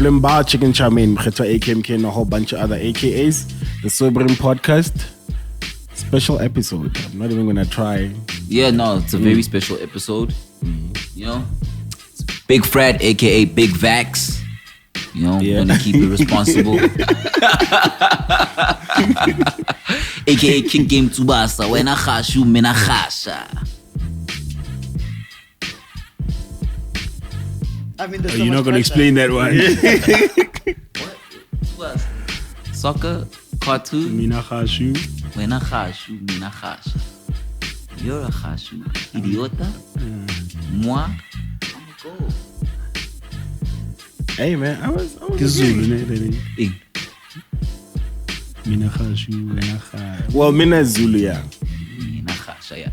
Blimba, Chicken Charmaine, Mkhetwa AKMK, and a whole bunch of other AKAs. The Sobering Podcast. Special episode. I'm not even gonna try. Yeah, no, it's a very special episode. You know, it's Big Fred, aka Big Vax. You know, gonna keep it responsible. AKA King Game Tsubasa. Wena khashu, mina khasha. I mean, you're not gonna explain that one. What? Soccer, cartoon. Mina khashu. Wena khashu, mina khasha. You're a khashu, idiota. Moi, I'm a go. Hey man, I was Hey. Mina khashu, wena khashu. Well, Mina is Zulu, yeah. Mina khasha, yeah.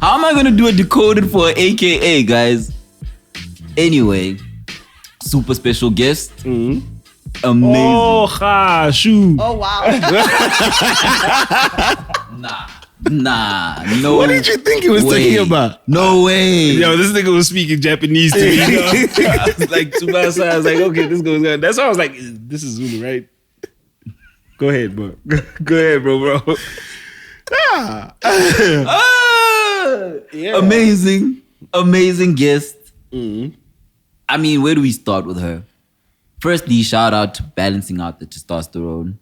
How am I gonna do a decoded for an AKA, guys? Anyway, super special guest. Amazing. Oh, khashu. Oh wow. Nah, no. What did you think he was talking about? No way. Yo, this nigga was speaking Japanese to me. You know? I was like, Tsubasa. I was like, okay, this goes on. That's why I was like, this is Zulu, right? Go ahead, bro. Go ahead, bro. Yeah. Amazing guest. I mean, where do we start with her? Firstly, shout out to balancing out the testosterone.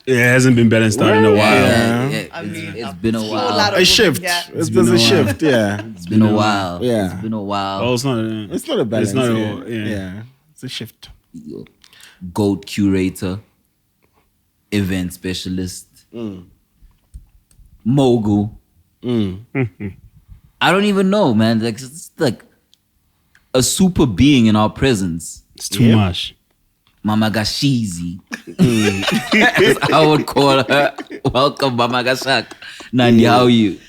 Yeah, it hasn't been balanced out in a while. Yeah, I mean, it's been a while. A shift. There's a shift, yeah. It's been a while. Yeah. It's been a while. Oh, it's not a balance. It's not yeah. It's a shift. GOAT curator, event specialist, mogul. I don't even know, man. Like, it's like a super being in our presence. It's too much. MamakaShaka. As I would call her. Welcome, MamakaShaka. Nandi, how are you?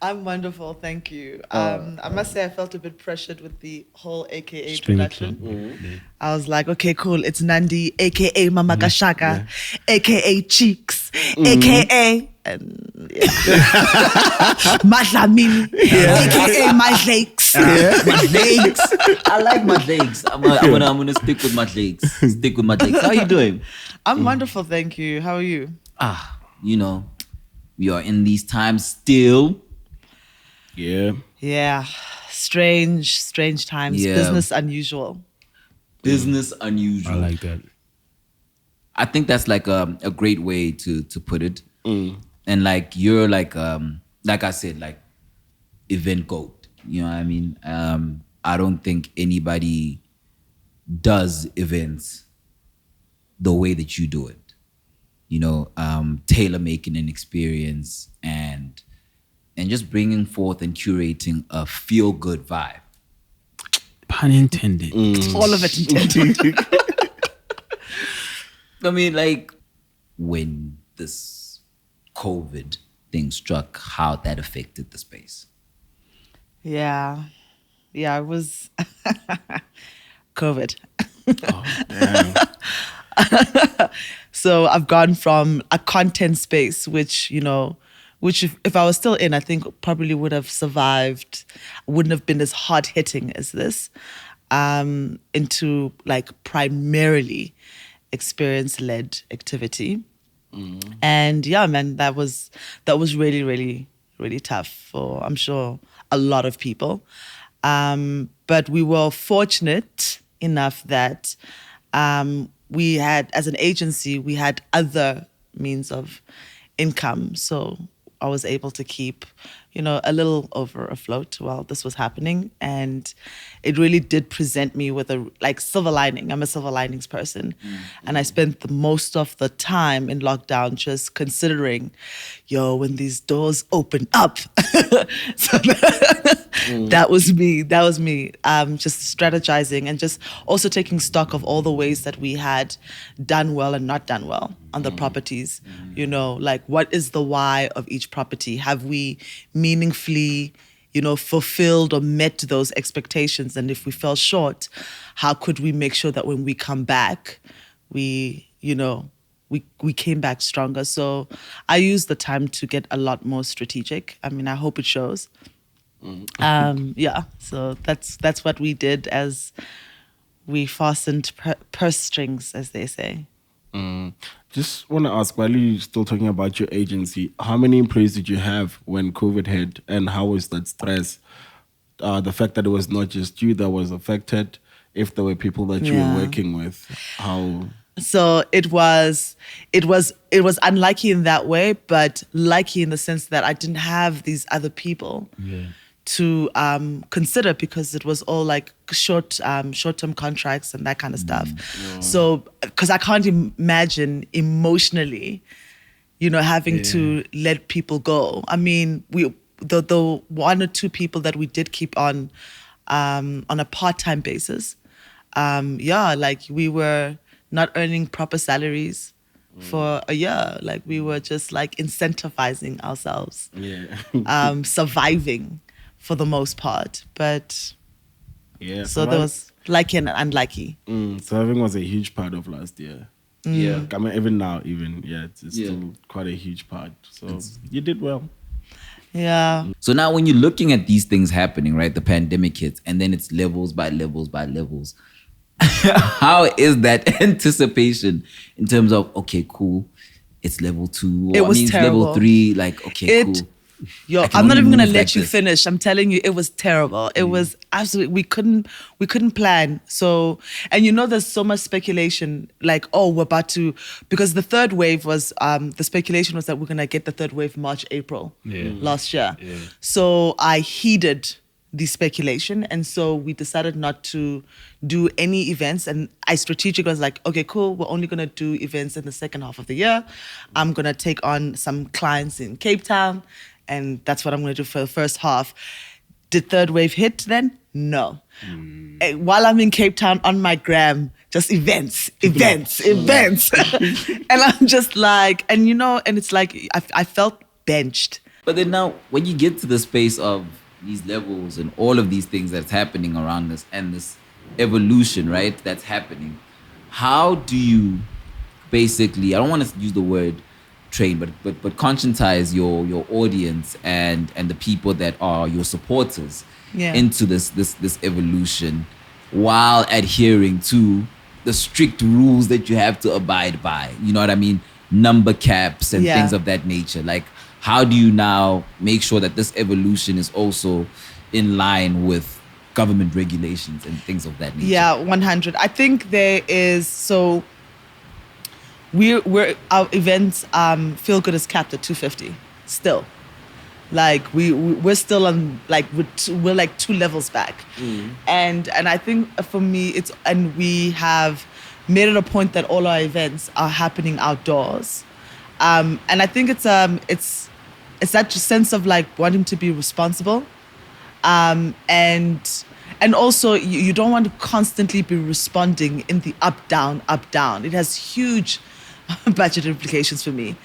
I'm wonderful, thank you. I must say I felt a bit pressured with the whole AKA introduction. I was like, okay, cool. It's Nandi, AKA MamakaShaka, AKA Cheeks, AKA Madlamini, AKA my legs. My legs. I like my legs. I'm gonna stick with my legs. Stick with my legs. How you doing? I'm wonderful, thank you. How are you? You know, we are in these times still. Yeah. Strange times. Yeah. Business unusual. Business unusual. I like that. I think that's like a great way to put it. And like you're like I said, like event GOAT. You know what I mean? I don't think anybody does events the way that you do it. You know, tailor making an experience and just bringing forth and curating a feel good vibe. Pun intended. All of it intended. I mean, like when this COVID thing struck, how that affected the space. Yeah, it was COVID. Oh, damn. So I've gone from a content space, which if I was still in, I think probably would have survived, wouldn't have been as hard hitting as this, into like primarily experience-led activity. And yeah, man, that was really, really, really tough for, I'm sure, a lot of people. But we were fortunate enough that we had, as an agency, we had other means of income. So I was able to keep, a little over afloat while this was happening. And it really did present me with a silver lining. I'm a silver linings person. And I spent the most of the time in lockdown just considering, when these doors open up. So that was me. Just strategizing and just also taking stock of all the ways that we had done well and not done well on the properties. What is the why of each property? Have we meaningfully, fulfilled or met those expectations? And if we fell short, how could we make sure that when we come back, we came back stronger? So I used the time to get a lot more strategic. I mean, I hope it shows. So that's what we did as we fastened purse strings, as they say. Just want to ask, while you're still talking about your agency, how many employees did you have when COVID hit, and how was that stress? The fact that it was not just you that was affected, if there were people that you were working with, how? So it was unlucky in that way, but lucky in the sense that I didn't have these other people to consider, because it was all like short-term contracts and that kind of stuff. So, because I can't imagine emotionally, having to let people go. I mean, the one or two people that we did keep on a part-time basis, like we were not earning proper salaries for a year. Like we were just like incentivizing ourselves, surviving for the most part. But so there was lucky and unlucky. Surviving was a huge part of last year. Yeah. I mean, even now, it's still quite a huge part. So you did well. Yeah. So now when you're looking at these things happening, right, the pandemic hits, and then it's levels by levels by levels. How is that anticipation in terms of, okay, cool, it's level 2, It was it's terrible. level 3, like, okay, cool. I'm not even gonna let like you this. finish. I'm telling you, it was terrible. It was absolutely, we couldn't plan. So, and there's so much speculation, like, oh, we're about to, because the third wave was, the speculation was that we're gonna get the third wave March, April last year. Yeah. So I heeded the speculation, and so we decided not to do any events. And I strategically was like, okay, cool, we're only gonna do events in the second half of the year. I'm gonna take on some clients in Cape Town, and that's what I'm going to do for the first half. Did third wave hit then? No. While I'm in Cape Town on my gram, just events. And I'm just like, and it's like, I felt benched. But then now, when you get to the space of these levels and all of these things that's happening around us and this evolution, right, that's happening, how do you basically, I don't want to use the word train, but conscientize your audience and the people that are your supporters into this evolution, while adhering to the strict rules that you have to abide by? You know what I mean? Number caps and things of that nature. Like, how do you now make sure that this evolution is also in line with government regulations and things of that nature? Yeah, 100. I think there is, so we're our events, Feel Good is capped at 250 still. Like we're still on, like we're like 2 levels back. And I think for me and we have made it a point that all our events are happening outdoors. And I think it's that sense of like wanting to be responsible. And also you don't want to constantly be responding in the up, down. It has huge budget implications for me.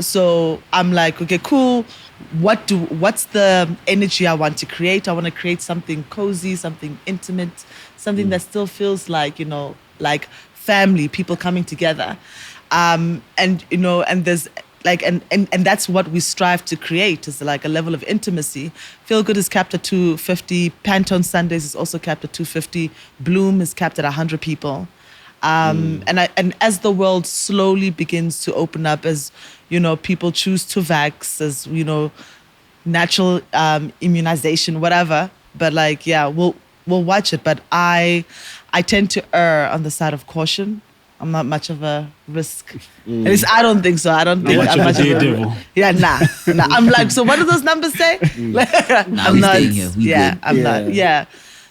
So I'm like, okay, cool. What's the energy I want to create? I want to create something cozy, something intimate, something that still feels like, like family, people coming together. And there's like, and that's what we strive to create, is like a level of intimacy. Feel Good is capped at 250. Pantone Sundays is also capped at 250. Bloom is capped at 100 people. And as the world slowly begins to open up, as people choose to vax, as natural immunization, whatever. But like, we'll watch it. But I tend to err on the side of caution. I'm not much of a risk. At least I don't think so. I don't think I'm much of a devil. Yeah, nah. I'm like, so what do those numbers say? I'm not. Staying here. We good. I'm not. Yeah.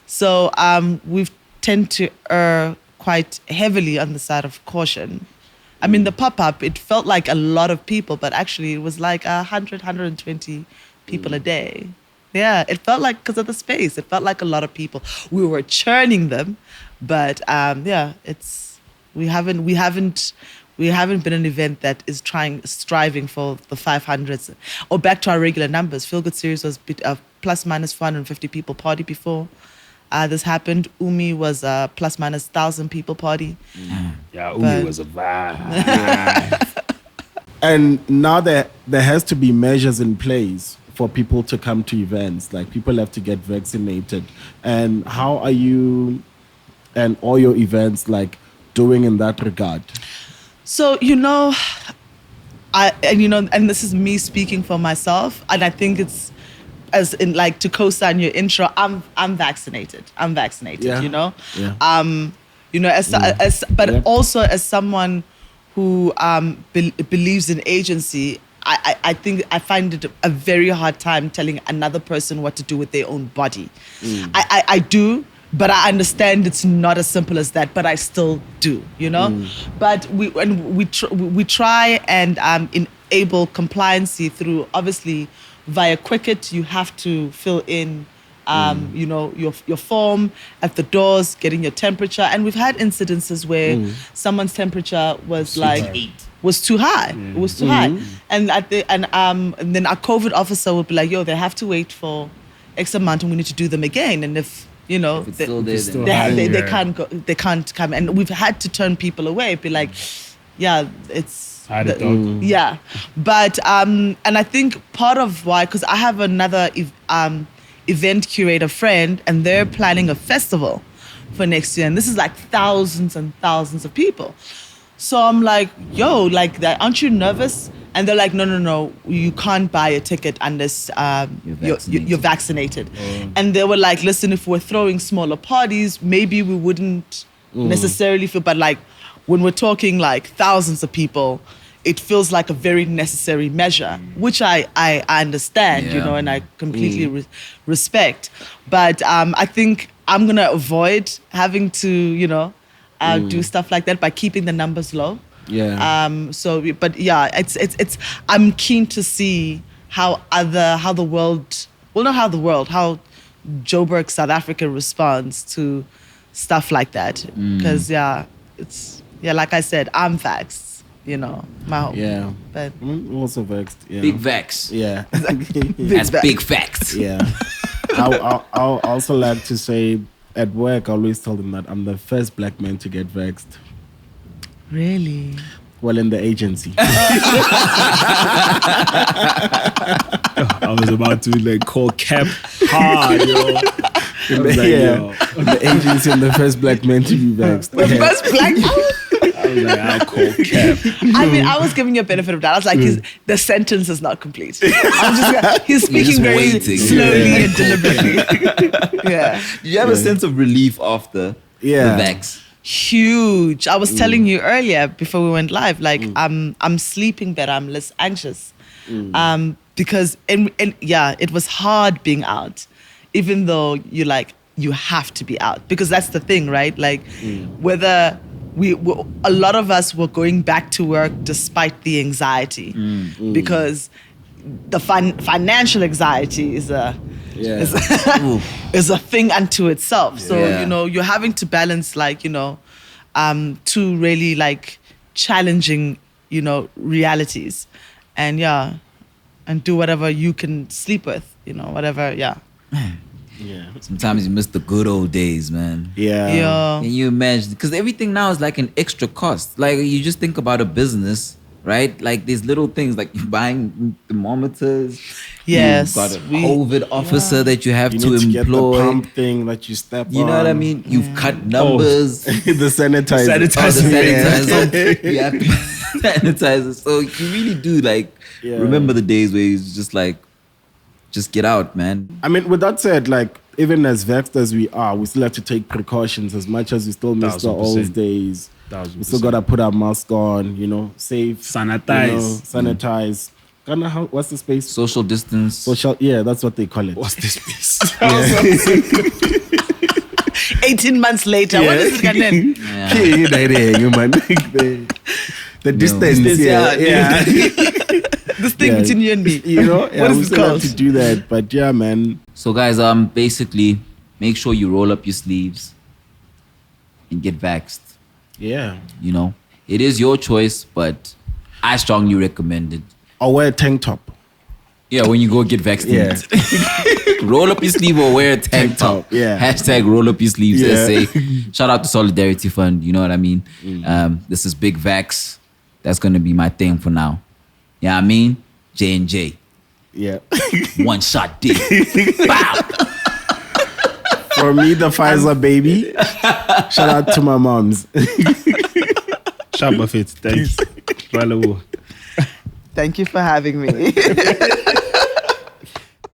So we tend to err quite heavily on the side of caution. I mean, the pop-up, it felt like a lot of people, but actually it was like 100, 120 people a day. Yeah, it felt like, because of the space, it felt like a lot of people. We were churning them, but we haven't been an event that is striving for the 500s or back to our regular numbers. Feel Good Series was plus minus 450 people party before this happened. Umi was a plus minus 1,000 people party. Yeah, Umi was a vibe. And now there has to be measures in place for people to come to events? Like people have to get vaccinated, and how are you and all your events like doing in that regard? So, and this is me speaking for myself, and I think it's as in like to co-sign your intro. I'm vaccinated. Yeah. Also as someone who believes in agency, I think I find it a very hard time telling another person what to do with their own body. I do. But I understand it's not as simple as that, but I still do, But we try and enable compliancy through, obviously, via Quicket. You have to fill in, your form at the doors, getting your temperature. And we've had incidences where someone's temperature was was too high. It was too high. And then our COVID officer would be like, they have to wait for X amount and we need to do them again. And if they can't go, they can't come, and we've had to turn people away. Be like, it's but and I think part of why, because I have another event curator friend, and they're planning a festival for next year, and this is like thousands and thousands of people. So I'm like, aren't you nervous? And they're like, no, you can't buy a ticket unless you're vaccinated. And they were like, listen, if we're throwing smaller parties, maybe we wouldn't necessarily feel, but like when we're talking like thousands of people, it feels like a very necessary measure, which I understand, and I completely respect. But I think I'm going to avoid having to, do stuff like that by keeping the numbers low. Yeah. It's I'm keen to see how Joburg, South Africa responds to stuff like that. Because like I said, I'm vaxxed, my whole. Yeah. But also vaxxed. Yeah. Big vax. Yeah. That's big facts. Yeah. I'll also like to say at work, I always tell them that I'm the first black man to get vaxxed. Really? Well, in the agency. I was about to call Cap hard, yo. In the agency, I'm the first black man to be vaxxed. The first black man? I was like, I'll call Cap. I mean, I was giving you a benefit of that. I was like, the sentence is not complete. He's speaking very slowly and deliberately. Do you have a sense of relief after the vax? Huge. I was telling you earlier before we went live, like I'm sleeping better. I'm less anxious, because it was hard being out, even though you have to be out, because that's the thing, right? Like whether a lot of us were going back to work despite the anxiety, because the financial anxiety is a thing unto itself. So you're having to balance two really challenging realities, and do whatever you can sleep with, whatever. Yeah. Sometimes you miss the good old days, man. Yeah. Can you imagine? Because everything now is like an extra cost. Like you just think about a business, right? Like these little things, like you're buying thermometers. Yes. You've got a COVID officer that you have to need to employ. get the pump thing that you step on. You know what I mean? You've cut numbers. The sanitizer. The sanitizer. You have to sanitizer. So you really do remember the days where it's just just get out, man. I mean, with that said, even as vaxxed as we are, we still have to take precautions as much as we still miss the old days. 1000%. We still got to put our mask on, safe. Sanitize. What's the space? Social distance. That's what they call it. What's this space? 18 months later, what is it again? The distance. This thing between you and me. What is it called? To do that, but yeah, man. So guys, basically, make sure you roll up your sleeves and get vaxxed. Yeah. It is your choice, but I strongly recommend it. Or wear a tank top. Yeah, when you go get vaccinated. Yeah. Roll up your sleeve or wear a tank top. Yeah. Hashtag roll up your sleeves. Yeah. Say, shout out to Solidarity Fund. You know what I mean? This is Big Vax. That's going to be my thing for now. Yeah, I mean, J&J. Yeah. One shot dick. Bow. For me, the Pfizer baby. Shout out to my moms. Sharp Buffett. Thanks. Bravo. Thank you for having me.